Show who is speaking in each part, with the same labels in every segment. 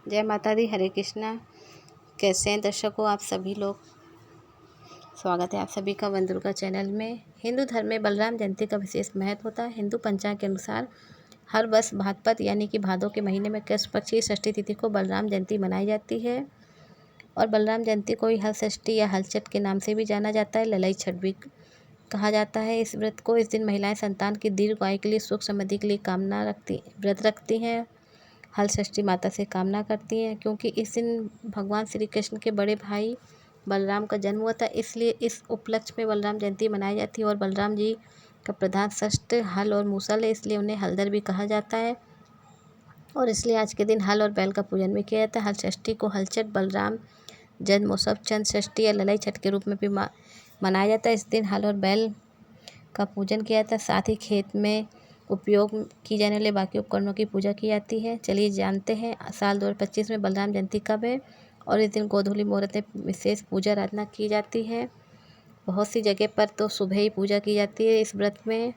Speaker 1: जय माता दी, हरे कृष्णा। कैसे हैं दर्शकों आप सभी लोग। स्वागत है आप सभी का वन दुर्गा चैनल में। हिंदू धर्म में बलराम जयंती का विशेष महत्व होता है। हिंदू पंचांग के अनुसार हर वर्ष भाद्रपद यानी कि भादों के महीने में कृष्ण पक्ष की षष्ठी तिथि को बलराम जयंती मनाई जाती है। और बलराम जयंती को हल षष्ठी या हलचट के नाम से भी जाना जाता है। ललाई छठ भी कहा जाता है। इस व्रत को इस दिन महिलाएं संतान की दीर्घ आयु के लिए, सुख समृद्धि के लिए व्रत रखती हैं। हल षष्ठी माता से कामना करती हैं, क्योंकि इस दिन भगवान श्री कृष्ण के बड़े भाई बलराम का जन्म हुआ था। इसलिए इस उपलक्ष्य में बलराम जयंती मनाई जाती है। और बलराम जी का प्रधान शस्त्र हल और मूसल है, इसलिए उन्हें हलधर भी कहा जाता है। और इसलिए आज के दिन हल और बैल का पूजन भी किया जाता है। हल षष्ठी को हलचट, बलराम जन्मोत्सव, चंद षष्ठी या ललाई छठ के रूप में भी मनाया जाता है। इस दिन हल और बैल का पूजन किया जाता है। साथ ही खेत में उपयोग की जाने वाले बाकी उपकरणों की पूजा की जाती है। चलिए जानते हैं साल 2025 में बलराम जयंती कब है। और इस दिन गोधूली मुहूर्त में विशेष पूजा आराधना की जाती है। बहुत सी जगह पर तो सुबह ही पूजा की जाती है इस व्रत में।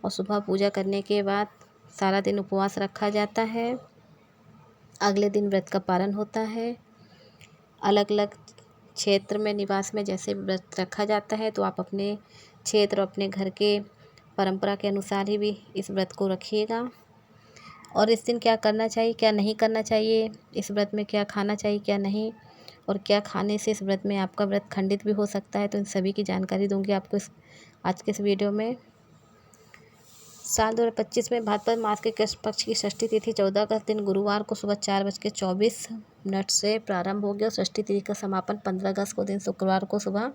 Speaker 1: और सुबह पूजा करने के बाद सारा दिन उपवास रखा जाता है। अगले दिन व्रत का पारण होता है। अलग अलग क्षेत्र में निवास में जैसे व्रत रखा जाता है, तो आप अपने क्षेत्र और अपने घर के परंपरा के अनुसार ही भी इस व्रत को रखिएगा। और इस दिन क्या करना चाहिए, क्या नहीं करना चाहिए, इस व्रत में क्या खाना चाहिए, क्या नहीं, और क्या खाने से इस व्रत में आपका व्रत खंडित भी हो सकता है, तो इन सभी की जानकारी दूंगी आपको आज के इस वीडियो में। साल 2025 में भाद्रपद मास के कृष्ण पक्ष की षष्ठी तिथि 14 अगस्त दिन गुरुवार को सुबह 4:24 से प्रारंभ हो गया। षष्ठी तिथि का समापन 15 अगस्त को दिन शुक्रवार को सुबह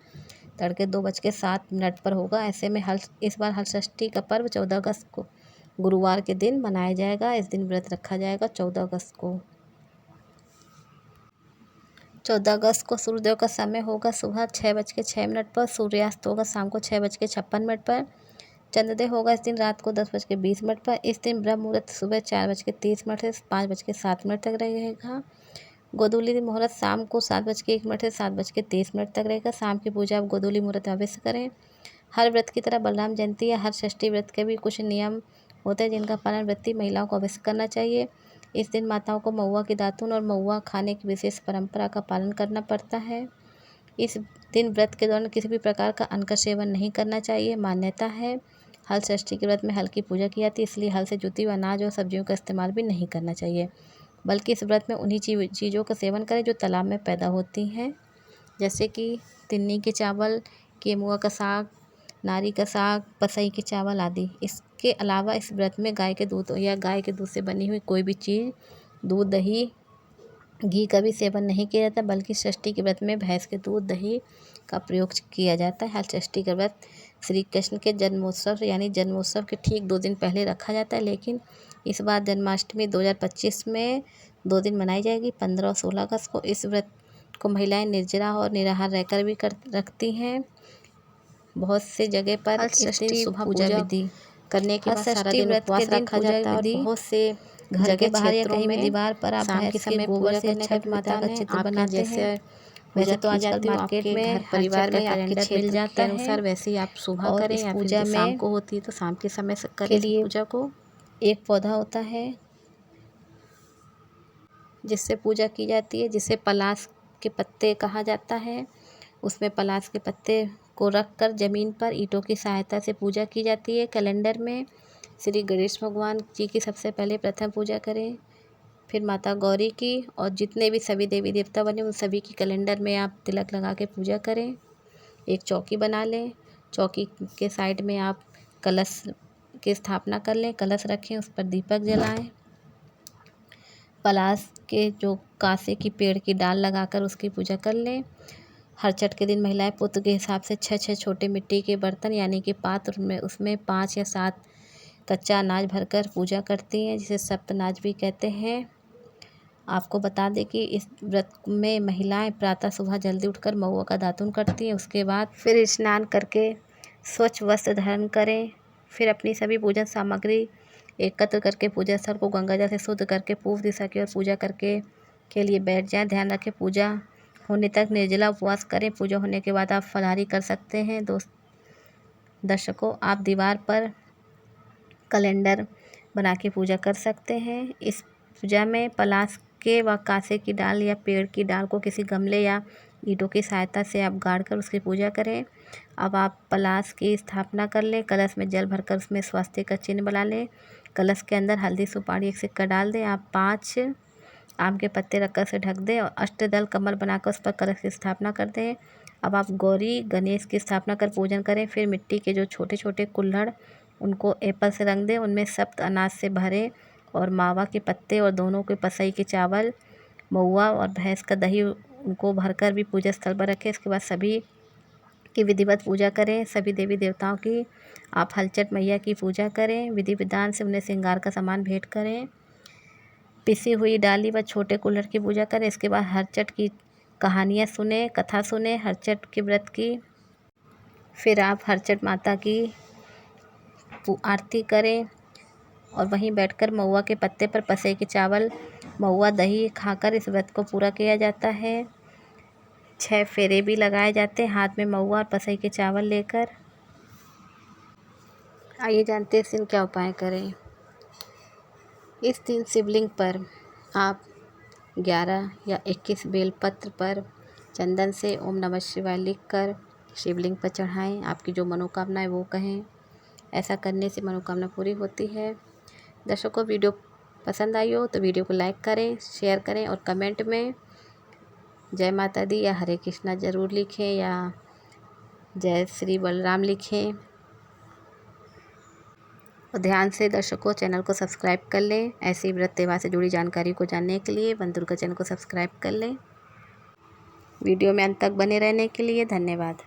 Speaker 1: तड़के 2:07 पर होगा। ऐसे में इस बार हल षष्ठी का पर्व 14 अगस्त को गुरुवार के दिन मनाया जाएगा। इस दिन व्रत रखा जाएगा 14 अगस्त को। 14 अगस्त को सूर्योदय का समय होगा सुबह 6:06 पर। सूर्यास्त होगा शाम को 6:56 पर। चंद्रोदय होगा इस दिन रात को 10:20 पर। इस दिन ब्रह्म मुहूर्त सुबह 4:30 से 5:07 तक रहेगा। गोधूली मुहूर्त शाम को 7:01 से 7:30 तक रहेगा। शाम की पूजा आप गोधूली मुहूर्त में अवश्य करें। हर व्रत की तरह बलराम जयंती या हर षष्ठी व्रत के भी कुछ नियम होते हैं, जिनका पालन व्रती महिलाओं को अवश्य करना चाहिए। इस दिन माताओं को महुआ की दातून और महुआ खाने की विशेष परंपरा का पालन करना पड़ता है। इस दिन व्रत के दौरान किसी भी प्रकार का अन्न का सेवन नहीं करना चाहिए। मान्यता है हल षष्ठी के व्रत में हल की पूजा की जाती है, इसलिए हल से जुती हुई अनाज और सब्जियों का इस्तेमाल भी नहीं करना चाहिए, बल्कि इस व्रत में उन्हीं चीज़ों का सेवन करें जो तालाब में पैदा होती हैं, जैसे कि तिन्नी के चावल, केमुआ का साग, नारी का साग, पसई के चावल आदि। इसके अलावा इस व्रत में गाय के दूध या गाय के दूध से बनी हुई कोई भी चीज़, दूध, दही, घी का भी सेवन नहीं किया जाता, बल्कि षष्ठी के व्रत में भैंस के दूध, दही का प्रयोग किया जाता है। हल षष्ठी का व्रत श्री कृष्ण के जन्मोत्सव यानी जन्मोत्सव के ठीक 2 दिन पहले रखा जाता है, लेकिन इस बार जन्माष्टमी 2025 में 2 दिन मनाई जाएगी, 15 और 16 अगस्त को। इस व्रत को महिलाएं निर्जला और निराहार रहकर भी रखती हैं। बहुत से जगह पर षष्ठी सुबह पूजा विधि करने के बाद सारा दिन उपवास रखा जाता है। और बहुत से घर के बाहर या कहीं भी दीवार पर आप शाम के समय गोबर से छठ माता का चित्र बनाते हैं। वैसे तो आजकल मार्केट में घर परिवार में आपके मिल जाता है अनुसार, वैसे ही आप सुबह करें या फिर शाम को होती है तो शाम के समय करें पूजा को। एक पौधा होता है जिससे पूजा की जाती है, जिसे पलाश के पत्ते कहा जाता है। उसमें पलाश के पत्ते को रखकर जमीन पर ईंटों की सहायता से पूजा की जाती है। कैलेंडर में श्री गणेश भगवान जी की सबसे पहले प्रथम पूजा करें, फिर माता गौरी की, और जितने भी सभी देवी देवता बने उन सभी की कैलेंडर में आप तिलक लगा के पूजा करें। एक चौकी बना लें, चौकी के साइड में आप कलश की स्थापना कर लें, कलश रखें, उस पर दीपक जलाएं। पलाश के जो कासे की पेड़ की डाल लगाकर उसकी पूजा कर लें। हर छठ के दिन महिलाएं पुत्र के हिसाब से 6 छोटे मिट्टी के बर्तन यानी कि पात्र में उसमें 5 या 7 कच्चा अनाज भरकर पूजा करती हैं, जिसे सप्तनाज भी कहते हैं। आपको बता दें कि इस व्रत में महिलाएं प्रातः सुबह जल्दी उठकर महुआ का दातून करती हैं। उसके बाद फिर स्नान करके स्वच्छ वस्त्र धारण करें। फिर अपनी सभी पूजन सामग्री एकत्र करके पूजा स्थल को गंगाजल से शुद्ध करके पूर्व दिशा की ओर पूजा करके के लिए बैठ जाएं। ध्यान रखें पूजा होने तक निर्जला उपवास करें। पूजा होने के बाद आप फलाहारी कर सकते हैं। दर्शकों, आप दीवार पर कैलेंडर बना के पूजा कर सकते हैं। इस पूजा में पलाश मटके व कांसे की डाल या पेड़ की डाल को किसी गमले या ईंटों की सहायता से आप गाड़ कर उसकी पूजा करें। अब आप पलाश की स्थापना कर लें। कलश में जल भरकर उसमें स्वस्तिक का चिन्ह बना लें। कलश के अंदर हल्दी, सुपारी, एक सिक्का डाल दें। आप 5 आम के पत्ते रखकर उसे ढक दें और अष्टदल कमल बनाकर उस पर कलश की स्थापना कर दें। अब आप गौरी गणेश की स्थापना कर पूजन करें। फिर मिट्टी के जो छोटे छोटे कुल्हड़ उनको एप्पल से रंग दें। उनमें सप्त अनाज से भरें और मावा के पत्ते और दोनों के पसई के चावल, महुआ और भैंस का दही उनको भरकर भी पूजा स्थल पर रखें। इसके बाद सभी की विधिवत पूजा करें। सभी देवी देवताओं की आप हलचट मैया की पूजा करें। विधि विधान से उन्हें श्रृंगार का सामान भेंट करें। पिसी हुई डाली व छोटे कुल्हड़ की पूजा करें। इसके बाद हरचट की कहानियाँ सुने, कथा सुने हरचट के व्रत की। फिर आप हरचट माता की आरती करें और वहीं बैठकर महुआ के पत्ते पर पसे के चावल, महुआ, दही खाकर इस व्रत को पूरा किया जाता है। 6 फेरे भी लगाए जाते हैं हाथ में महुआ और पसई के चावल लेकर। आइए जानते हैं इस दिन क्या उपाय करें। इस दिन शिवलिंग पर आप 11 या 21 बेलपत्र पर चंदन से ओम नमः शिवाय लिखकर शिवलिंग पर चढ़ाएं। आपकी जो मनोकामना है वो कहें। ऐसा करने से मनोकामना पूरी होती है। दर्शकों, वीडियो पसंद आई हो तो वीडियो को लाइक करें, शेयर करें और कमेंट में जय माता दी या हरे कृष्णा ज़रूर लिखें या जय श्री बलराम लिखें। और ध्यान से दर्शकों चैनल को सब्सक्राइब कर लें। ऐसी व्रत त्यौहार से जुड़ी जानकारी को जानने के लिए वन दुर्गा चैनल को सब्सक्राइब कर लें। वीडियो में अंत तक बने रहने के लिए धन्यवाद।